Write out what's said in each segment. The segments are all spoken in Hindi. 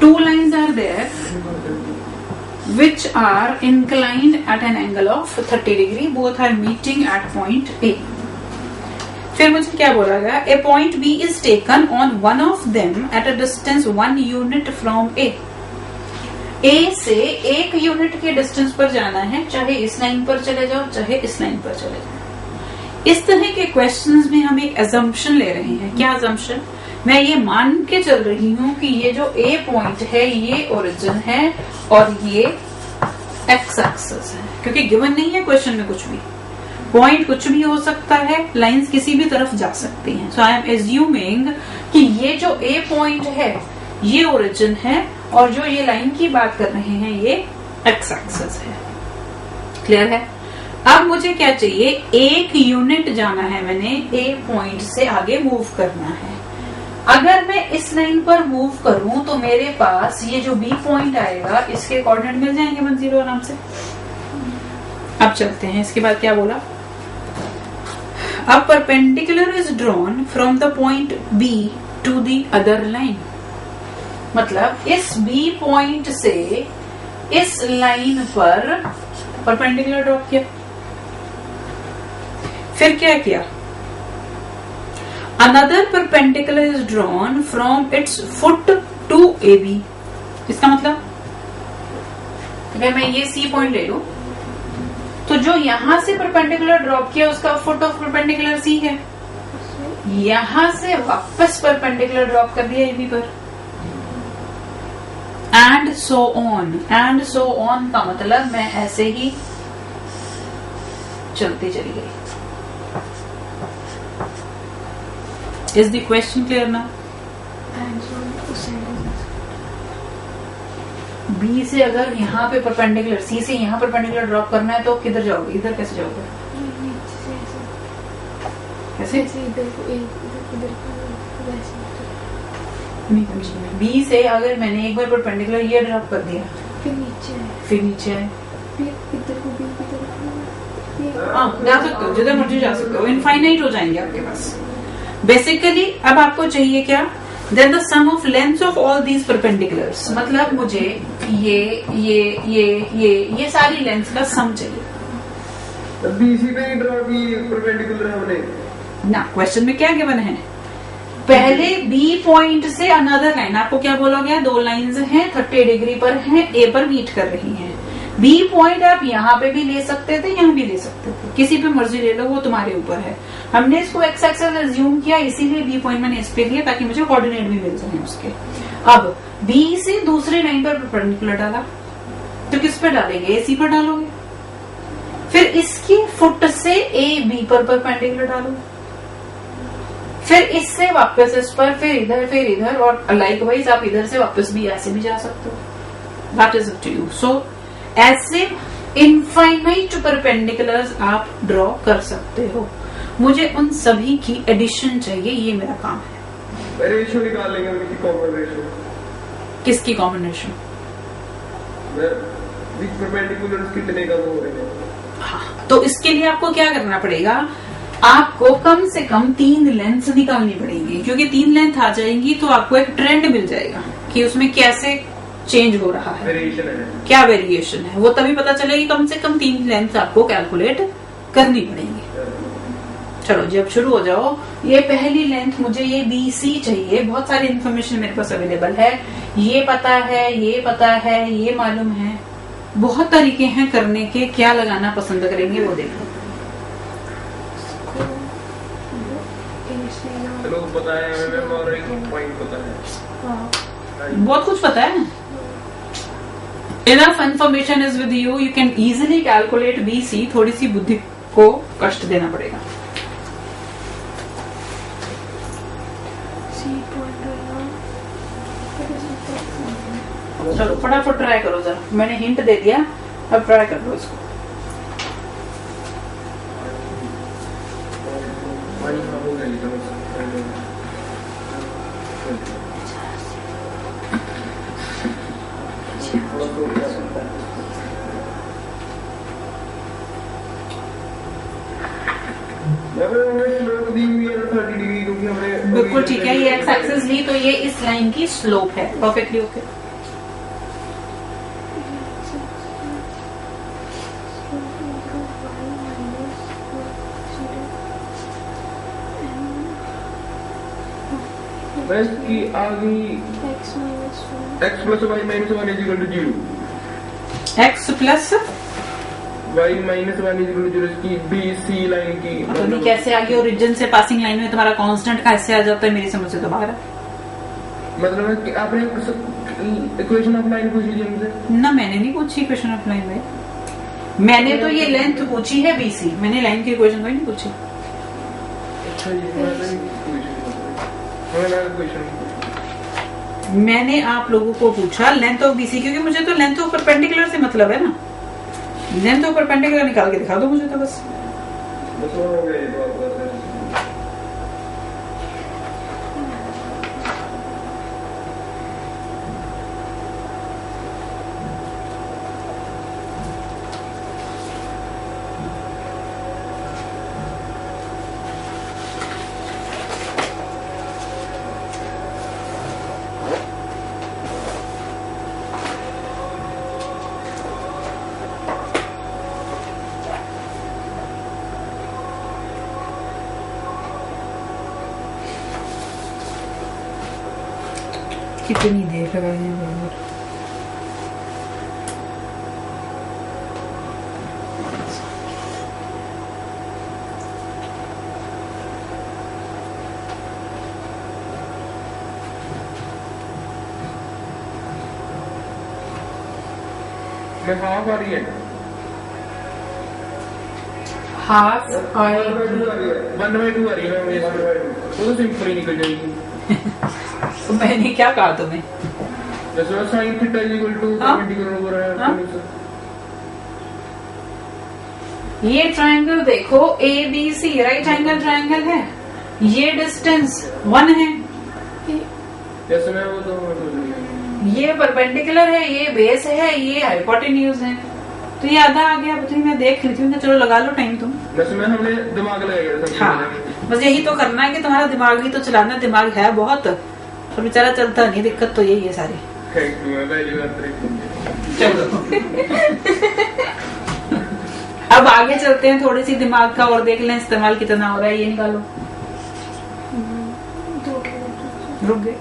two lines are there which are inclined at an angle of 30 degree. Both are meeting at point A. फिर मुझे क्या बोला गया? A point B is taken on one of them at a distance 1 unit from A. A से 1 यूनिट के डिस्टेंस पर जाना है, चाहे इस लाइन पर चले जाओ चाहे इस लाइन पर चले जाओ। इस तरह के क्वेश्चंस में हम एक अजम्पशन ले रहे हैं। क्या अजम्पशन? मैं ये मान के चल रही हूँ कि ये जो A पॉइंट है ये ओरिजिन है और ये एक्स एक्सिस है, क्योंकि गिवन नहीं है क्वेश्चन में कुछ भी। पॉइंट कुछ भी हो सकता है, लाइंस किसी भी तरफ जा सकती हैं। सो आई एम एज्यूमिंग कि ये जो A पॉइंट है ये ओरिजिन है और जो ये लाइन की बात कर रहे हैं ये एक्स एक्सिस है। क्लियर है? अब मुझे क्या चाहिए? 1 यूनिट जाना है, मैंने A पॉइंट से आगे मूव करना है। अगर मैं इस लाइन पर मूव करूं तो मेरे पास ये जो B पॉइंट आएगा इसके कोऑर्डिनेट मिल जाएंगे 1 0 आराम से। अब चलते हैं, इसके बाद क्या बोला? अब perpendicular is drawn from the point B to the other line. मतलब इस B पॉइंट से इस लाइन पर परपेंडिकुलर ड्रॉ किया। फिर क्या किया? Another perpendicular is drawn from its foot to AB। इसका मतलब अगर मैं ये C पॉइंट ले लूं तो जो यहां से परपेंडिकुलर ड्रॉप किया उसका फुट ऑफ परपेंडिकुलर C है, यहां से वापस परपेंडिकुलर ड्रॉप कर दिया AB पर, and so on. And so on का मतलब मैं ऐसे ही चलती चली गई। इज द क्वेश्चन क्लियर ना? बी से अगर यहाँ पे परपेंडिकुलर, सी से यहाँ परपेंडिकुलर ड्रॉप करना है तो किधर जाओगे? इधर कैसे जाओगे? कैसे? बी से अगर मैंने एक बार परपेंडिकुलर ये ड्रॉप कर दिया फिर नीचे आए जा सकते हो, जिधर मर्जी जा सकते हो, इनफाइनाइट हो जाएंगे आपके पास। बेसिकली अब आपको चाहिए क्या? Then the sum of length of all these perpendiculars. मतलब मुझे ये सारी लेंथ का सम चाहिए। बीसी पे ही ड्रॉ की परपेंडिकुलर हमने ना। क्वेश्चन में क्या गिवन है? पहले बी पॉइंट से अनदर लाइन, आपको क्या बोला गया? 2 लाइंस हैं 30 डिग्री पर हैं, ए पर मीट कर रही हैं। बी पॉइंट आप यहाँ पे भी ले सकते थे, यहाँ भी ले सकते थे, किसी पे मर्जी ले लो, वो तुम्हारे ऊपर है। हमने इसको एक्स एक्सिस एज्यूम किया, इसीलिए बी पॉइंट मैंने इस पे लिया ताकि मुझे कोऑर्डिनेट भी मिल जाए उसके। अब बी से दूसरी लाइन पर परपेंडिकुलर डाला तो किस पर डालेंगे? AC पर डालोगे। फिर इसकी फुट से ए बी पर परपेंडिकुलर डालो, फिर इससे वापस इस पर, फिर इधर और लाइकवाइज आप इधर से वापस भी ऐसे भी जा सकते हो। That is up to you. So ऐसे इनफाइनाइट परपेंडिकुलर्स आप ड्रॉ कर सकते हो। मुझे उन सभी की एडिशन चाहिए, ये मेरा काम है। रेशियो निकाल लेंगे उनकी कॉमन रेशियो। किसकी कॉमन रेशियो? परपेंडिकुलर्स कितने कम हो रहे हैं। हाँ, तो इसके लिए आपको क्या करना पड़ेगा? आपको कम से कम 3 लेंथ निकालनी पड़ेगी, क्योंकि 3 लेंथ आ जाएंगी तो आपको एक ट्रेंड मिल जाएगा कि उसमें कैसे चेंज हो रहा है, क्या वेरिएशन है। वो तभी पता चलेगी। कम से कम 3 लेंथ आपको कैलकुलेट करनी पड़ेगी। चलो जब शुरू हो जाओ। ये पहली लेंथ मुझे ये BC चाहिए। बहुत सारी इन्फॉर्मेशन मेरे पास अवेलेबल है, ये पता है, ये पता है, ये मालूम है, बहुत तरीके हैं करने के। क्या लगाना पसंद करेंगे वो देखो। चलो पता है हमें, और एक पॉइंट पता है, बहुत कुछ पता है। Enough information is with you. You can easily calculate BC. थोड़ी सी बुद्धि को कष्ट देना पड़ेगा। चलो फटाफट ट्राई करो जरा। मैंने हिंट दे दिया, अब ट्राई कर लो इसको। बिल्कुल ठीक है। ये एक्स एक्सिस ली तो ये इस लाइन की स्लोप है। Perfectly okay. बस की आ गई x plus Y minus one is equal to zero. x plus Y minus one is equal to zero की बी सी लाइन की तो नहीं कैसे आ गई? ओरिजिन से पासिंग लाइन में तुम्हारा कांस्टेंट कैसे आ जाता है? मेरी समझ से तो बाहर है। मतलब है कि आपने इक्वेशन ऑफ लाइन पूछ ली मुझे ना, मैंने नहीं पूछी इक्वेशन ऑफ लाइन में। मैंने तो ये लेंथ पूछी है BC, मैंने लाइन की इक्वेशन तो नहीं पूछी। अच्छा ये मैंने आप लोगों को पूछा लेंथ ऑफ BC, क्योंकि मुझे तो लेंथ ऑफ परपेंडिकुलर से मतलब है ना। लेंथ ऑफ परपेंडिकुलर निकाल के दिखा दो मुझे तो बस। हो गया ये तो आपका। कितनी देर लगाई है बराबर। मैं हाफ आ रही है, हाफ और 1/2 आ रही है। मैं 1/2 वो तो सिंपल ही निकल जाएगी। तो मैंने क्या कहा तुम्हें? जैसे sine theta equal to perpendicular हो रहा है। ये ट्रायंगल देखो ABC राइट एंगल ट्रायंगल है, ये डिस्टेंस 1 है, जैसे मैं वो तो ये परपेंडिकुलर है, ये बेस है, ये हाइपोटेन्यूज है। तो ये आधा आ गया। बच्चों मैं देख रही थी, चलो लगा लो टाइम तुम। वैसे में हमने दिमाग लगाया। हाँ, बस यही तो करना है कि तुम्हारा दिमाग भी तो चलाना। दिमाग है बहुत और बेचारा चलता नहीं, दिक्कत तो यही है सारी। चलो अब आगे चलते हैं, थोड़ी सी दिमाग का और देख लें इस्तेमाल कितना हो रहा है। ये निकालो, रुक गए।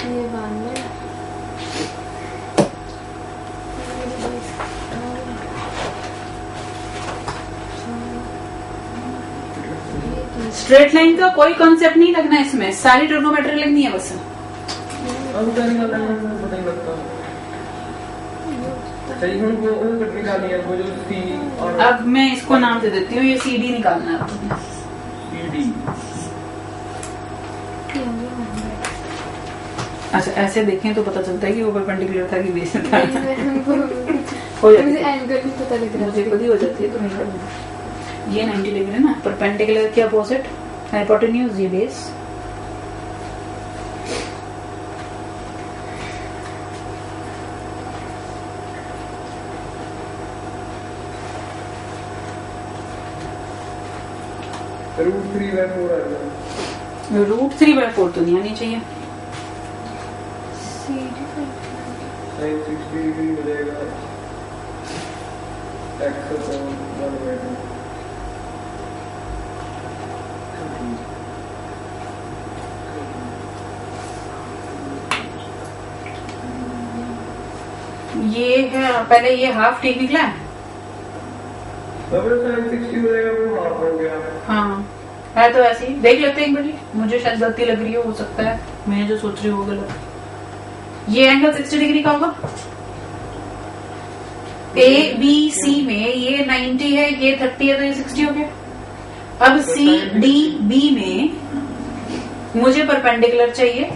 ये बांध लो। स्ट्रेट लाइन का कोई कॉन्सेप्ट नहीं लगना इसमें, सारी ट्रिग्नोमेट्री लगनी है बस। अब क्या निकालना है पता नहीं लगता। सही हूँ वो निकालनी है वो जो सी और अब मैं इसको नाम दे देती हूँ, ये CD निकालना है तुम्हें। CD। अच्छा ऐसे देखें तो पता चलता है कि वो परपेंडिकुलर था कि बेस था। हो जाती है, एंगल भी पता लग रहा मुझे खुद ही हो जाती है। तो नहीं करना। ये 90 डिग्री ना, परपेंडिकुलर के अपोजिट हाइपोटेन्यूज, ये बेस। √3/4 आएगा। √3/4 तो नहीं आनी चाहिए। sin 60 डिग्री हो जाएगा x/1/2। ये है पहले, ये हाफ ठीक निकला है। अब sin 60 हो जाएगा वो हाफ हो गया। हाँ है तो ऐसे ही देख लेते हैं एक बारी। मुझे शायद गलती लग रही हो सकता है मैं जो सोच रही हूँ वो गलत। ये एंगल 60 डिग्री का होगा। ABC में ये 90 है, ये 30 है, तो ये 60 हो गया। अब CDB में मुझे परपेंडिकुलर चाहिए।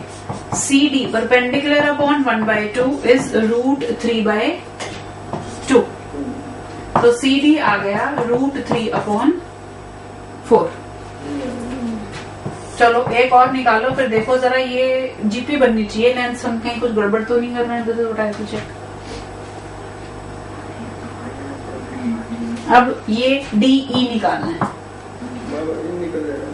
CD perpendicular upon 1/2 is √3/2। तो CD आ गया √3/4। चलो एक और निकालो, फिर देखो जरा ये GP बननी चाहिए। लेंथ हम कहीं कुछ गड़बड़ तो नहीं कर रहे हैं? तो उठाए तो चेक। अब ये DE निकालना है। निकल जाएगा।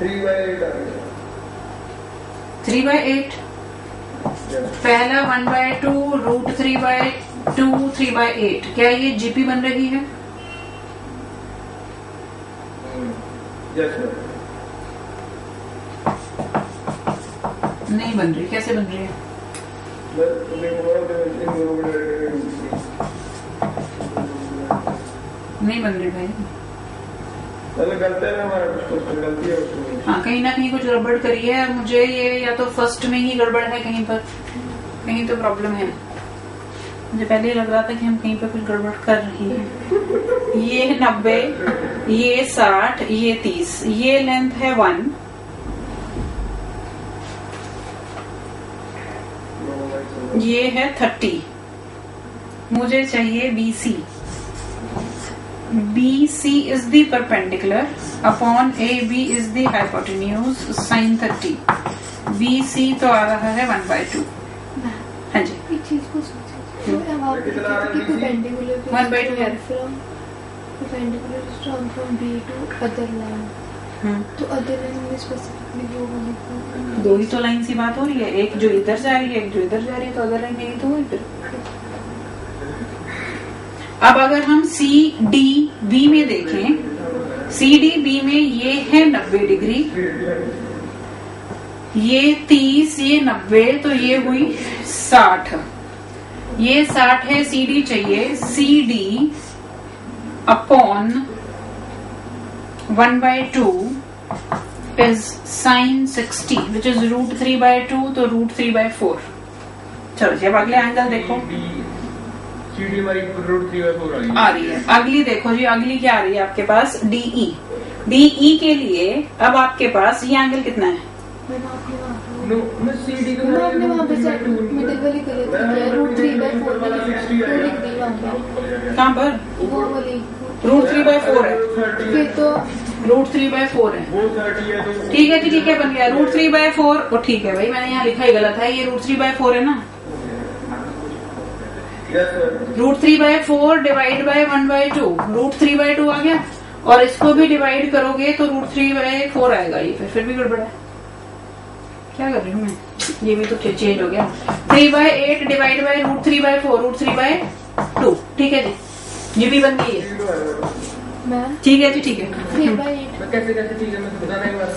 3/8 आ गया। 3/8 पहला 1/2 √3/2 3/8 क्या ये जीपी बन रही है? Yes ma'am. नहीं बन रही। कैसे बन रही है? नहीं बन रही भाई। हाँ कहीं ना कहीं कुछ गड़बड़ करी है मुझे ये, या तो फर्स्ट में ही गड़बड़ है, कहीं पर कहीं तो प्रॉब्लम है। मुझे पहले ही लग रहा था कि हम कहीं पर कुछ गड़बड़ कर रही हैं। ये 90, ये 60, ये 30, ये लेंथ है 1, ये है 30। मुझे चाहिए BC। BC is the perpendicular upon AB is the hypotenuse sin 30। BC तो आ रहा है 1/2। हाँ जी एक चीज को सोचो, वहाँ पे perpendicular 1/2 है। perpendicular is drawn from B to other line। तो other line में specifically वो वाली दो ही तो लाइन सी बात हो रही है, एक जो इधर जा रही है, एक जो इधर जा रही है, तो अदर लाइन यही तो हुई फिर। अब अगर हम CDB में देखें, CDB में ये है 90 डिग्री, ये 30, ये 90, तो ये हुई 60। ये 60 है, CD चाहिए, CD upon 1/2 is sin 60 which is √3/2, तो √3/4। चलो जी अब अगले एंगल देखो। CD हमारी √3/4 आ रही है। अगली देखो जी, अगली क्या आ रही है आपके पास? DE। DE के लिए अब आपके पास ये एंगल कितना है? मैंने आपने वहाँ नो मैं CD को आपने वहाँ पे मिडिल वाली गलत किया, √3/4 वाली तो लिख दी वहाँ पे। कहाँ पर? वो वाली √3/4 है, फिर तो √3/4 है। वो 30 है तो ठीक है जी, ठीक है, बन गया √3/4। और ठीक है भाई, मैंने यहाँ लिखा ही गलत है, ये √3/4 है ना। Yes sir. √3/4 डिवाइड बाय 1/2, √3/2 आ गया। और इसको भी डिवाइड करोगे तो √3/4 आएगा। ये फिर भी गड़बड़ है। क्या कर रही हूँ मैं? ये भी तो चेंज हो गया। 3/8 डिवाइड बाय √3/4 √3/2। ठीक है जी, ये भी बन गई है। मैम ठीक है जी, ठीक है। 3/8 मैं कैसे चीज है मैं बताना एक बार।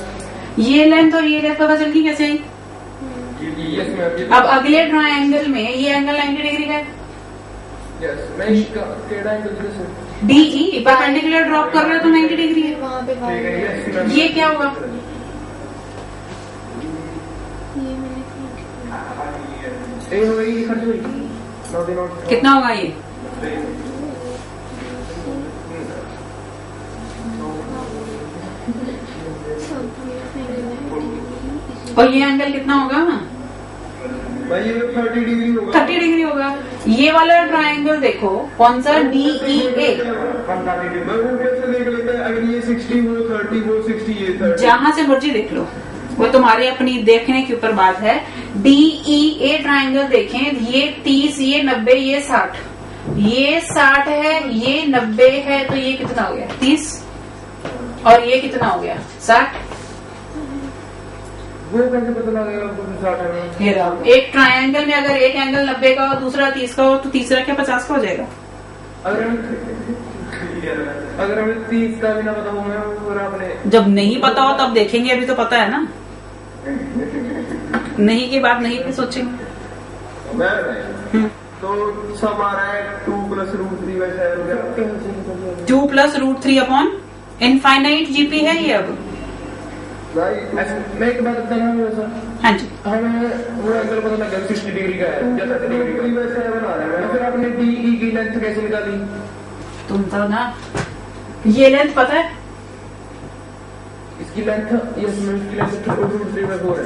ये लेंथ और ये लेंथ पता चल गई कैसे आई? Yes ma'am. अब अगले ट्रायंगल में ये एंगल 90 डिग्री का है। यस मैं इसका केड़ा एंगल से DE परपेंडिकुलर ड्रॉप कर रहे हो तो 90 डिग्री है। वहाँ पे ठीक है। यस ये क्या होगा? ये मैंने ए होई खर्च हुई नॉट कितना होगा ये? और ये एंगल कितना होगा? भाई ये 30 डिग्री होगा। 30 डिग्री होगा। ये वाला ट्रायंगल देखो कौन सा? DEA। मैं ऊपर से देख लेता है, अगर ये 60 वो 30 वो 60 ये 30। जहां से मर्जी देख लो, वो तुम्हारे अपनी देखने के ऊपर बात है। DEA ट्रायंगल देखें, ये 30, ये 90, ये 60। ये 60 है, ये 90 है, तो ये कितना हो गया? 30। और ये कितना हो गया? 60। वो कैसे पता लगेगा आपको 60 है? ये रहा। एक ट्रायंगल में अगर एक एंगल 90 का हो, दूसरा 30 का हो, तो तीसरा क्या 50 का हो जाएगा? अगर हमें 30 का भी ना पता हो, मैं और आपने जब नहीं पता हो तब देखेंगे, अभी तो पता है ना। नहीं की बात नहीं पे सोचेंगे। तो सब आ रहा है 2 + √3 वैसे हो गया। 2 + √3 अपॉन इनफाइनाइट जीपी है ये। अब भाई मैं एक बात बताना हूँ वैसा। हाँ जी, हमें वो एंगल पता लग गया 60 डिग्री का है या 30 डिग्री का वैसे बना रहा है। फिर आपने DE की लेंथ कैसे निकाली? तुम तो ना ये लेंथ पता है? इसकी लेंथ यस मैम इसकी लेंथ √3/4 है।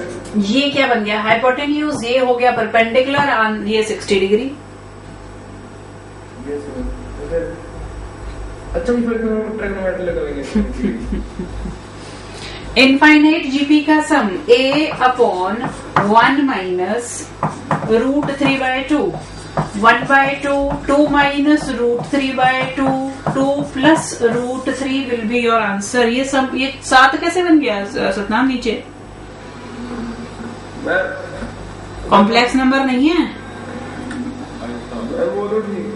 ये क्या बन गया? हाइपोटेन्यूज। ये हो गया परपेंडिकुलर ऑन ये 60 डिग्री। Yes ma'am. अच्छा फिर ट्रिग्नोमेट्री लगाएंगे। इनफाइनाइट जीपी का सम A upon 1 minus √3/2 1/2 2 minus √3/2 2 plus √3 will be your answer. ये 7 कैसे बन गया सतनाम नीचे? कॉम्प्लेक्स नंबर नहीं है वो तो ठीक।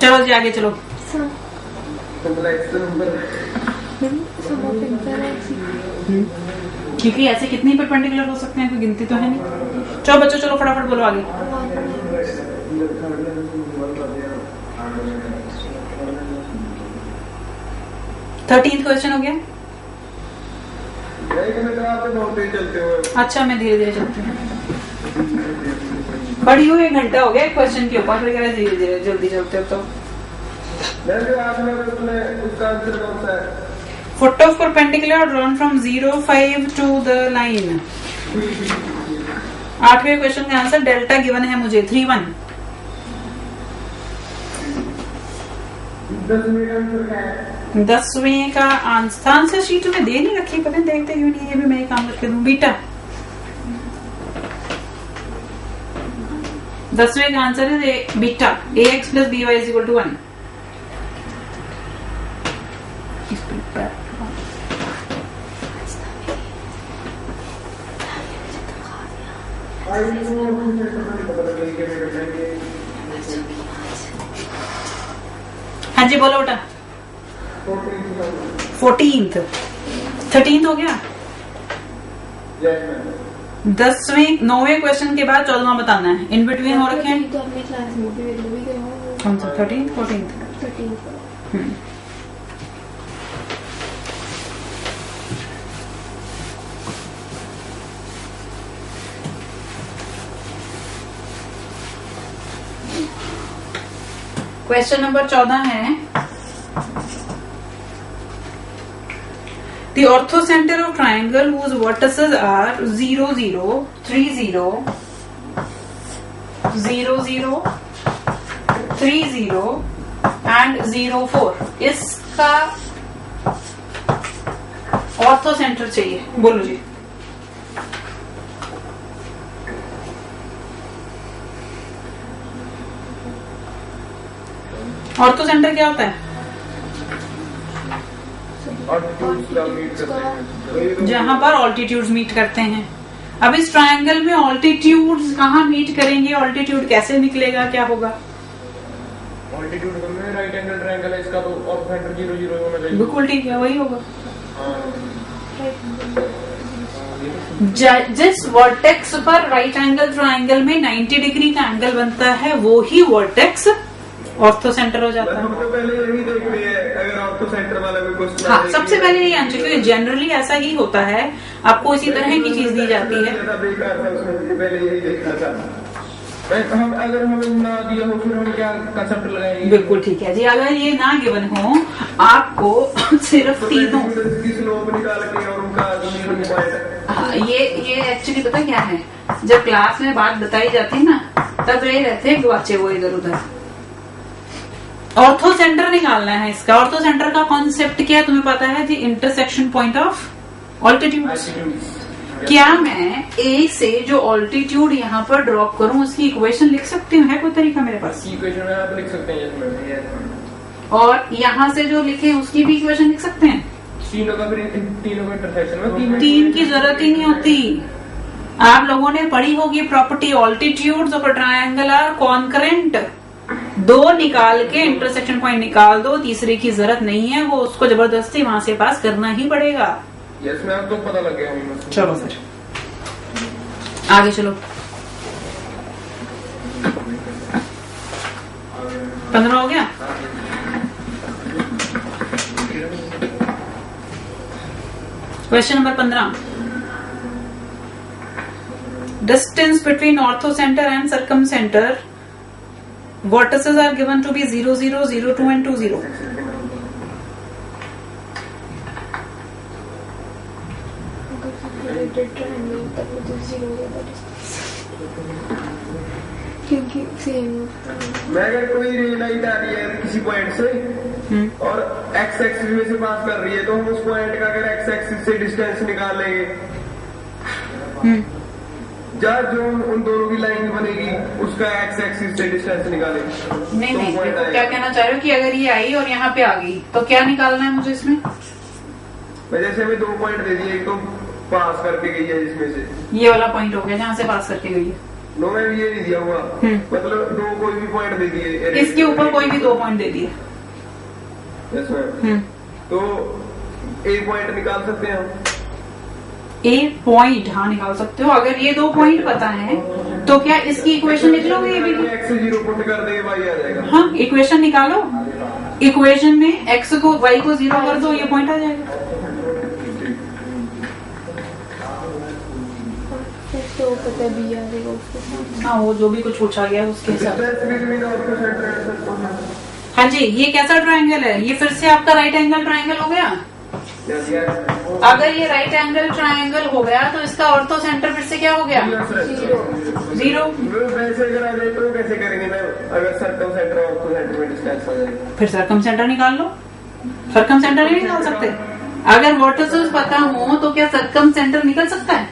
चलो जी आगे चलो। क्योंकि ऐसे कितनी परपेंडिकुलर हो सकते हैं, कोई गिनती तो है नहीं। चलो बच्चों चलो फटाफट बोलो आगे। थर्टीन्थ क्वेश्चन हो गया। अच्छा मैं धीरे धीरे चलती हूँ, पढ़ी हुई 1 घंटा हो गया एक क्वेश्चन के ऊपर, फिर धीरे धीरे जल्दी चलते हो तो। Foot of perpendicular drawn from 0,5 to the line। 8वें question का आंसर डेल्टा गिवन है मुझे 3,1। 10वें का आंसर शीट में दे नहीं रखी, पता नहीं देखते क्यों नहीं, ये भी मैं काम करके दूं बीटा। 10वें का आंसर है beta ax plus by is equal to 1। हाँ जी बोलो बेटा। 14th 13th हो गया। 9वें क्वेश्चन के बाद 14वां बताना है, इन बिटवीन हो रखे हैं। तो अपनी क्लास में भी गए कौन सा 13th 14th? 13 क्वेश्चन नंबर 14 है, the orthocenter of triangle whose vertices are 0, 0, 3, 0, 0, 0, 3, 0 and 0, 4, इसका ऑर्थोसेंटर चाहिए। बोलो जी। ऑर्थोसेंटर क्या होता है? जहां पर ऑल्टीट्यूड्स मीट करते हैं। अब इस ट्रायंगल में ऑल्टीट्यूड्स कहाँ मीट करेंगे, ऑल्टीट्यूड कैसे निकलेगा, क्या होगा? ऑल्टीट्यूड में राइट एंगल ट्रायंगल है इसका, तो ऑर्थोसेंटर 0, 0 होना चाहिए। बिल्कुल ठीक है, वही होगा। जिस वर्टेक्स पर राइट एंगल ट्रायंगल में 90 डिग्री का एंगल बनता है वो ही वर्टेक्स ऑर्थोसेंटर हो जाता है। तो पहले यही देख रही है, अगर ऑर्थोसेंटर वाला कोई क्वेश्चन। हाँ सबसे पहले यही आंसर, क्योंकि जनरली ऐसा ही होता है, आपको इसी तरह की चीज दी जाती है। पहले यही देखना था। हम अगर हमें ना दिया हो फिर हम क्या कंसेप्ट लगाएंगे? बिल्कुल ठीक है जी। अगर ये ना गिवन हो आपको सिर्फ तीनों स्लोप निकाल के और उनका हाँ, ये एक्चुअली पता क्या है, जब क्लास में बात बताई जाती है ना तब ये रहते हैं बच्चे वो इधर उधर। ऑर्थोसेंटर निकालना है इसका। ऑर्थोसेंटर का कॉन्सेप्ट क्या है तुम्हें पता है जी? Intersection point of altitude. क्या मैं ए से जो ऑल्टीट्यूड यहाँ पर ड्रॉप करूं उसकी इक्वेशन लिख सकती हूँ? है कोई तरीका मेरे पास? इक्वेशन में आप लिख सकते हैं। और यहाँ से जो लिखे उसकी भी इक्वेशन लिख सकते हैं। तीनों का इंटरसेक्शन में 3 की जरूरत ही नहीं होती। आप लोगों ने पढ़ी होगी property, altitudes of a triangle are concurrent. 2 निकाल के इंटरसेक्शन पॉइंट निकाल दो, तीसरे की जरूरत नहीं है, वो उसको जबरदस्ती वहां से पास करना ही पड़ेगा। यस मैम, तो पता लग गया। चलो फिर आगे चलो। 15 हो गया। Question number 15, distance between orthocentre and circumcentre vertices are given to be 0, 0, 0, 2 and 2, 0. क्योंकि सेम मैं अगर कोई रे लाइट आ रही है किसी पॉइंट से और एक्स एक्सिस में से पास कर रही है तो हम उस पॉइंट का अगर एक्स एक्सिस से डिस्टेंस निकाल लेंगे जहाँ जो उन दोनों की लाइन बनेगी उसका एक्स एक्सिस से डिस्टेंस निकाले। नहीं तो नहीं, point देखो आएगा। क्या कहना चाह रहे हो कि अगर ये आई और यहाँ पे आ गई तो क्या निकालना है मुझे इसमें? मैं जैसे हमें 2 पॉइंट दे दिए, एक तो पास करके गई है जिसमें से ये वाला पॉइंट हो गया जहाँ से पास करके गई है। नो में भी ये नहीं दिया हुआ, मतलब 2 कोई भी पॉइंट दे दिए, इसके ऊपर कोई भी 2 पॉइंट दे दिए। Yes ma'am. तो एक पॉइंट निकाल सकते हैं हम। एक पॉइंट हाँ निकाल सकते हो। अगर ये 2 पॉइंट पता है तो क्या इसकी इक्वेशन लिख लोगे? ये भी एक्स से 0 पुट कर देंगे, वाई आ जाएगा। हाँ, इक्वेशन निकालो। इक्वेशन में एक्स को वाई को 0 कर दो, ये पॉइंट आ जाएगा। तो पता है बी आ जाएगा उसके साथ। हाँ, वो जो भी कुछ पूछा गया उसके हिसाब से। Distance between ortho centre and circum. हाँ जी, ये कैसा ट्रायंगल है? ये फिर से आपका राइट एंगल ट्रायंगल हो गया। Yes yes. अगर ये राइट एंगल ट्रायंगल हो गया तो इसका ऑर्थो सेंटर फिर से क्या हो गया? 0। वैसे अगर आ जाए तो कैसे करेंगे मैम? अगर सर्कम सेंटर और ऑर्थो सेंटर में डिस्टेंस आ जाए फिर सरकम सेंटर निकाल लो। सरकम सेंटर नहीं निकाल सकते? अगर वर्टिसेस पता हो तो क्या सरकम सेंटर निकल सकता है?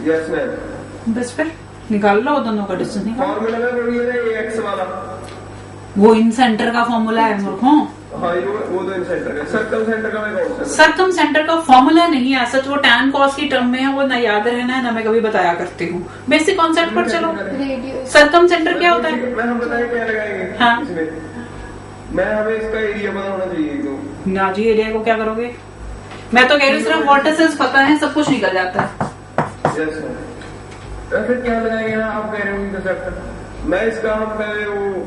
Yes ma'am. बस फिर निकाल लो, दोनों का डिस्टेंस निकाल। फॉर्मूला में वो ये है एक्स वाला। वो इन सेंटर का फॉर्मूला है मूर्खों। हाँ, ये वो तो इन सेंटर का। सर्कम सेंटर का मैं कौन सा? सरकम सेंटर का फॉर्मूला नहीं है सच, वो टैन कॉस की टर्म में है, वो ना याद रहना है ना मैं कभी बताया करती हूँ। बेसिक कॉन्सेप्ट पर चलो। रेडियस सरकम सेंटर क्या होता है? मैं हम बताएं क्या लगाएंगे हाँ। इसमें? मैं हमें इसका एरिया पता होना चाहिए तो। ना जी, एरिया को क्या करोगे? मैं तो कह रही हूँ सिर्फ वर्टिसेस पता है, सब कुछ निकल जाता है। Yes ma'am. फिर क्या लगाएंगे ना, आप कह रहे हो इंटरसेप्ट? मैं इसका हम पहले वो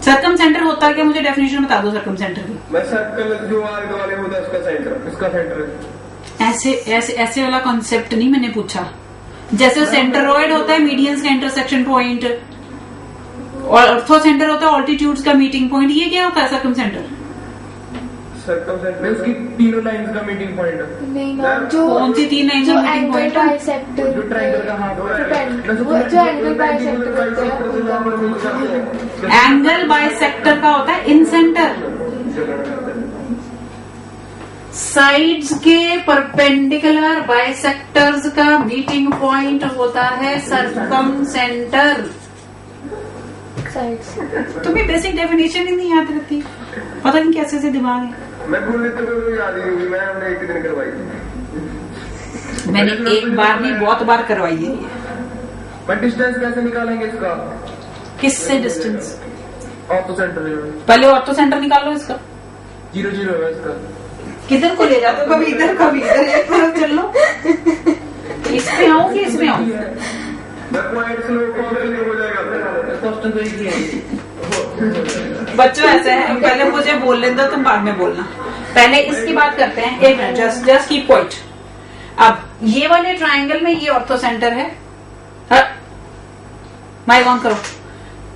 सरकम सेंटर होता है क्या? मुझे डेफिनेशन बता दो सरकम सेंटर की। मैं सर्कल जो आगे वाले होता है उसका सेंटर, इसका सेंटर है। ऐसे ऐसे ऐसे वाला कॉन्सेप्ट नहीं मैंने पूछा। जैसे सेंटरॉइड होता है मीडियंस का इंटरसेक्शन पॉइंट, और ऑर्थो सेंटर होता है ऑल्टीट्यूड्स का मीटिंग पॉइंट। ये क्या होता है सरकम सेंटर? सर्कम सेंटर उसकी तीनों लाइंस का मीटिंग पॉइंट है। नहीं मैम, जो कौन सी 3 लाइन जो का मीटिंग एंगल पॉइंट है? बाइसेक्टर जो ट्रायंगल का हाथ वो जो एंगल बाइसेक्टर होता है एंगल बाइसेक्टर का होता है इन सेंटर। साइड्स के परपेंडिकुलर बाइसेक्टर्स का मीटिंग पॉइंट होता है सरकम सेंटर। साइड्स। तुम्हें बेसिक डेफिनेशन ही नहीं याद रहती, पता नहीं कैसे से दिमाग है। मैं भूल लेते तो याद ही होगी। मैं हमने एक दिन करवाई थी। मैंने एक बार नहीं बहुत बार करवाई है ये। मैं डिस्टेंस कैसे निकालेंगे इसका? किससे डिस्टेंस? ऑर्थो सेंटर में पहले ऑर्थो सेंटर निकाल लो इसका। 0 है इसका। किधर को ले जाते हो? कभी इधर कभी इधर, एक तरफ चल लो। इस पे आऊं कि इसमें आऊं? मैं पॉइंट स्लो हो जाएगा। क्वेश्चन तो एक ही है। बच्चों ऐसे है, पहले मुझे बोल लेने दो, तुम बाद में बोलना। पहले इसकी बात करते हैं। एक मिनट, जस्ट कीप पॉइंट। अब ये वाले ट्रायंगल में ये ऑर्थो सेंटर है। माइक ऑन करो।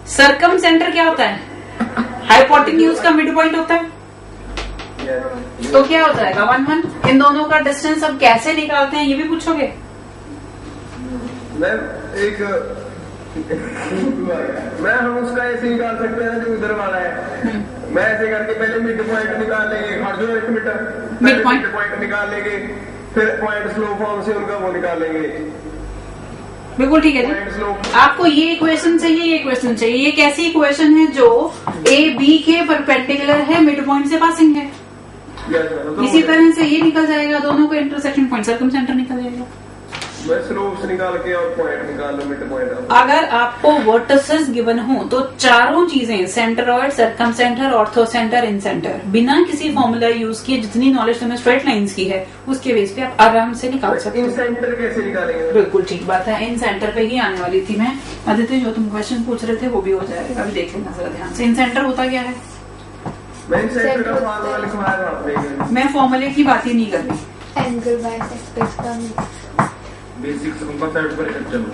सरकम सेंटर क्या होता है? हाइपोटेन्यूज का मिड पॉइंट होता है। तो क्या हो जाएगा 1 1। इन दोनों का डिस्टेंस अब कैसे निकालते हैं ये भी पूछोगे? मैं हम उसका ऐसे निकाल सकते हैं जो उधर वाला है। मैं ऐसे करके पहले मिड पॉइंट निकाल लेंगे, और जो 1 मीटर मिड पॉइंट निकाल लेंगे, फिर पॉइंट स्लो फॉर्म से उनका वो निकाल लेंगे। बिल्कुल ठीक है पॉइंट स्लो। जी। आपको ये इक्वेशन चाहिए, ये इक्वेशन चाहिए। ये कैसी इक्वेशन है? जो ए बी के परपेंडिकुलर है, मिड पॉइंट से पासिंग है। इसी तरह से ये निकल जाएगा, दोनों का इंटरसेक्शन पॉइंट सरकम सेंटर निकल जाएगा। मैं स्लोप्स निकाल के और पॉइंट निकाल लो, मिड पॉइंट। अगर आपको वर्टिसेस गिवन हो तो चारों चीजें सेंटरॉइड, सरकम सेंटर, ऑर्थो सेंटर, इन सेंटर, बिना किसी फॉर्मूला यूज किए जितनी नॉलेज तुम्हें स्ट्रेट लाइंस की है उसके बेस पे आप आराम से निकाल सकते इन हो। सेंटर कैसे निकालेंगे? बिल्कुल ठीक बात है, इन सेंटर पे ही आने वाली थी मैं। आदित्य जो तुम क्वेश्चन पूछ रहे थे वो भी हो जाएगा, अभी देख लेना जरा ध्यान से। इन सेंटर होता क्या है? मैं इन सेंटर का फॉर्मूला लिखवाया था आपने। मैं फॉर्मूले की बात ही नहीं कर रही। एंगल बाइसेक्टर्स का बेसिक कॉन्सेप्ट पर चलो।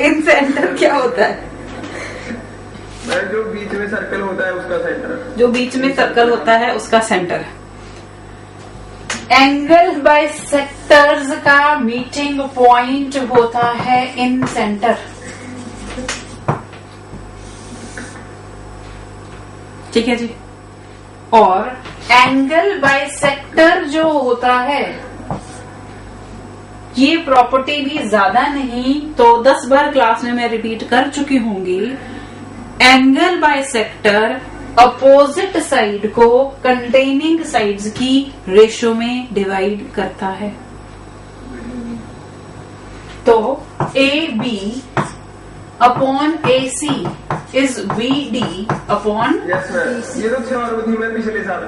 इन सेंटर क्या होता है? मैं जो बीच में सर्कल होता है उसका सेंटर। जो बीच में सर्कल होता है उसका सेंटर। एंगल बाइसेक्टर्स का मीटिंग पॉइंट होता है इन सेंटर। ठीक है जी। और एंगल बाइसेक्टर जो होता है, ये प्रॉपर्टी भी ज्यादा नहीं तो 10 बार क्लास में मैं रिपीट कर चुकी होंगी। एंगल बाइसेक्टर अपोजिट साइड को कंटेनिंग साइड्स की रेशो में डिवाइड करता है। तो A B upon A C is B D upon, yes ma'am, ये तो 6 और थी मैं पिछले साल।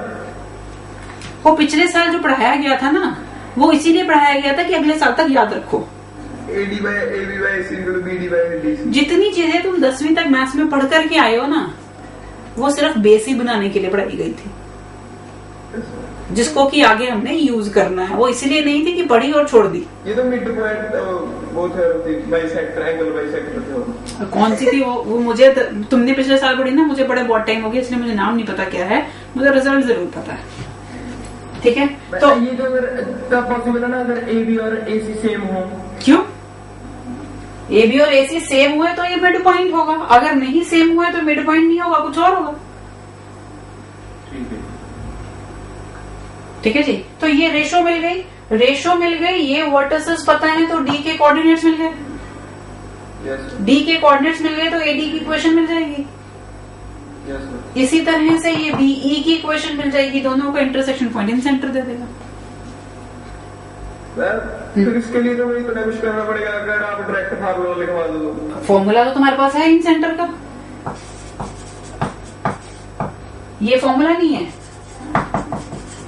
वो पिछले साल जो पढ़ाया गया था ना, वो इसीलिए पढ़ाया गया था कि अगले साल तक याद रखो। AD by AB by AC equal to BD by DC। जितनी चीजें तुम 10वीं तक मैथ्स में पढ़ करके आए हो ना, वो सिर्फ बेस ही बनाने के लिए पढ़ाई गई थी, जिसको कि आगे हमने यूज करना है। वो इसलिए नहीं थी कि पढ़ी और छोड़ दी। ये तो मिड पॉइंट वो थे बाइसेक्टर, एंगल बाइसेक्टर थे। कौन सी थी वो मुझे तुमने पिछले साल पढ़ी ना, मुझे बड़े बहुत टाइम हो गया इसलिए मुझे नाम नहीं पता क्या है, मुझे रिजल्ट जरूर पता है। ठीक है, तो ये जो तब पॉसिबल है ना अगर AB और AC सेम हो। क्यों? AB और AC सेम हुए तो ये मिड पॉइंट होगा, अगर नहीं सेम हुए तो मिड पॉइंट नहीं होगा, कुछ और होगा। ठीक है, ठीक है जी। तो ये रेशो मिल गई, रेशो मिल गई, ये वर्टिसेस पता है तो D के कोऑर्डिनेट्स मिल गए, यस D के कोऑर्डिनेट्स मिल गए तो AD की इक्वेशन मिल जाएगी। यस। इसी तरह से ये BE की इक्वेशन मिल जाएगी, दोनों को इंटरसेक्शन पॉइंट इन सेंटर दे देगा। फिर इसके लिए तो मुझे इतना कुछ करना पड़ेगा, अगर आप डायरेक्ट फार्मूला लिखवा दो तो। फॉर्मूला तो तुम्हारे पास है इन सेंटर का, ये फॉर्मूला नहीं है।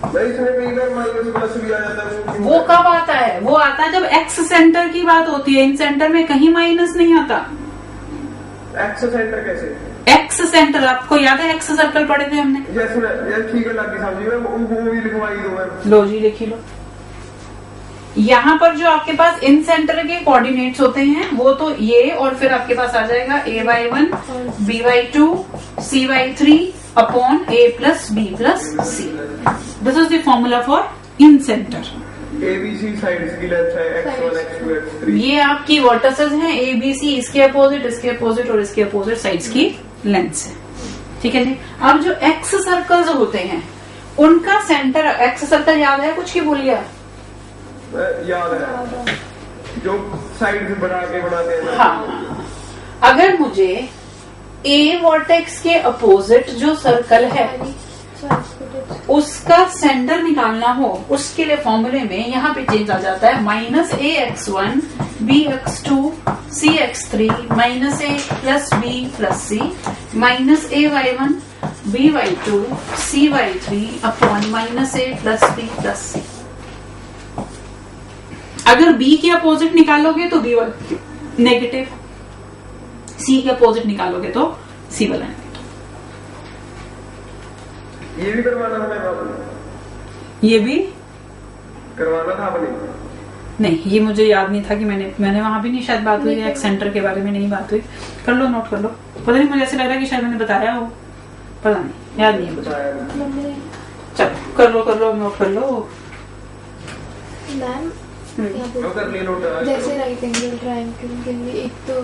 भाई इसमें कई बार माइनस प्लस भी आ जाता है। वो कब आता है? वो आता है जब एक्स सेंटर की बात होती है, इन सेंटर में कहीं माइनस नहीं आता। एक्स सेंटर कैसे? एक्स सेंटर आपको याद है, एक्स सर्कल पढ़े थे हमने। यस यस, ठीक है, लगी समझी मैं, वो भी लिखवाई दो मैं। लो जी लिखी लो। यहाँ पर जो आपके पास इन सेंटर के कोऑर्डिनेट्स होते हैं वो तो ये, और फिर आपके पास आ जाएगा A/1 B/2 C/3 upon A plus B plus C। This is the formula for in centre. ABC sides की लेंथ है x1 x2 x3। ये आपकी वर्टिसेस हैं ABC, इसके अपोजिट, इसके अपोजिट और इसके अपोजिट साइड्स की लेंथ है। ठीक है जी। अब जो एक्स सर्कल्स होते हैं उनका सेंटर, एक्स सर्कल याद है कुछ की भूल गया? याद है, जो साइड से बना के बनाते हैं। हाँ, अगर मुझे A वर्टेक्स के अपोजिट जो सर्कल है उसका सेंटर निकालना हो, उसके लिए फॉर्मूले में यहाँ पे चेंज आ जाता है -AX1 BX2 CX3 -A plus B plus C -AY1 BY2 CY3 upon -A plus B plus C। अगर B के अपोजिट निकालोगे तो B वाला नेगेटिव, C के अपोजिट निकालोगे तो C वाला नेगेटिव। ये भी करवाना था मैं, ये भी करवाना था आपने? नहीं, ये मुझे याद नहीं था कि मैंने वहां भी नहीं शायद बात हुई, एक सेंटर के बारे में नहीं बात हुई। कर लो, नोट कर लो। पता नहीं, मुझे ऐसे लग रहा है कि शायद मैंने बताया हो, पता नहीं, याद नहीं है मुझे। चलो कर लो नोट कर लो। मैम कर लिए नोट। जैसे राइट एंगल ट्रायंगल के लिए एक तो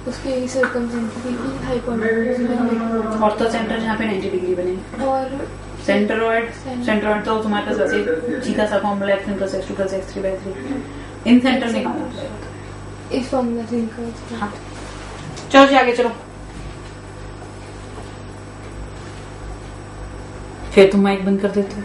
उसके सर्कमसेंट्रिक की हाइपोटेन्यूज और तो सेंटर जहाँ पे 90 डिग्री बने, और सेंट्रोइड तो तुम्हारे पास वैसे सीधा सा फॉर्मूला x1 + x2 + x3/3 इन सेंटर निकालना पड़ेगा इस फॉर्मूला से निकाल। हाँ, चलो जी आगे चलो। फिर तुम माइक बंद कर देते हो।